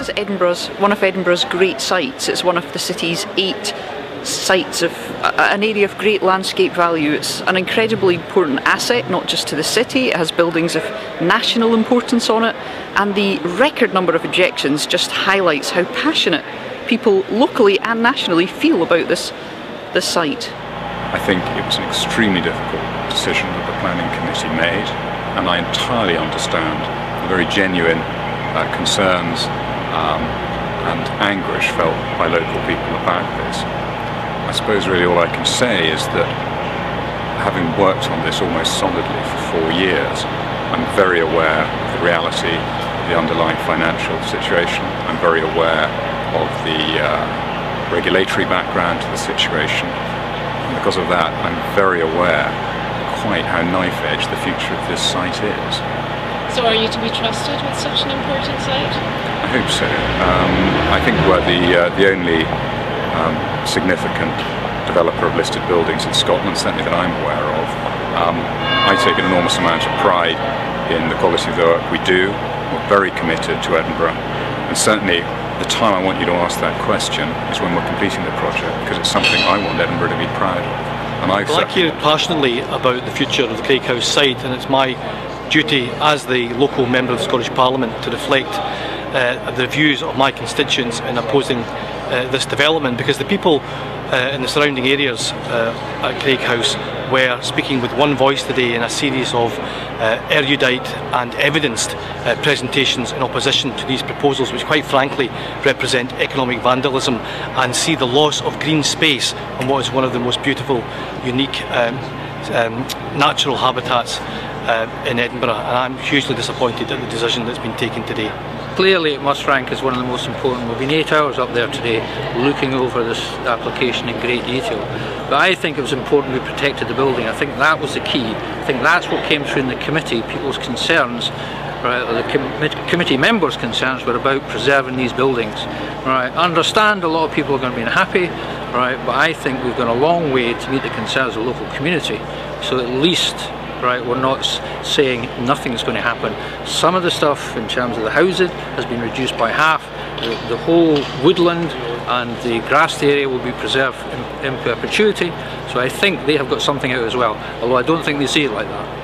as one of Edinburgh's great sites. It's one of the city's 8 sites of an area of great landscape value. It's an incredibly important asset, not just to the city. It has buildings of national importance on it, and the record number of ejections just highlights how passionate people locally and nationally feel about this site. I think it was an extremely difficult decision that the planning committee made, and I entirely understand the very genuine concerns and anguish felt by local people about this. I suppose really all I can say is that, having worked on this almost solidly for 4 years, I'm very aware of the reality of the underlying financial situation. I'm very aware of the regulatory background to the situation. And because of that, I'm very aware quite how knife-edge the future of this site is. So are you to be trusted with such an important site? I hope so. I think we're the only significant developer of listed buildings in Scotland, certainly that I'm aware of. I take an enormous amount of pride in the quality of the work we do. We're very committed to Edinburgh, and certainly the time I want you to ask that question is when we're completing the project, because it's something I want Edinburgh to be proud of. And I care passionately about the future of the Craighouse site, and it's my duty as the local member of the Scottish Parliament to reflect the views of my constituents in opposing this development, because the people in the surrounding areas at Craighouse were speaking with one voice today in a series of erudite and evidenced presentations in opposition to these proposals, which quite frankly represent economic vandalism and see the loss of green space on what is one of the most beautiful, unique natural habitats in Edinburgh, and I'm hugely disappointed at the decision that's been taken today. Clearly it must rank as one of the most important. We've been 8 hours up there today looking over this application in great detail. But I think it was important we protected the building. I think that was the key. I think that's what came through in the committee. People's concerns, right, or the committee members' concerns were about preserving these buildings. Right, I understand a lot of people are going to be unhappy, right, but I think we've gone a long way to meet the concerns of the local community. So at least, right, we're not saying nothing's going to happen. Some of the stuff in terms of the housing has been reduced by half. The whole woodland and the grassed area will be preserved in perpetuity. So I think they have got something out as well, although I don't think they see it like that.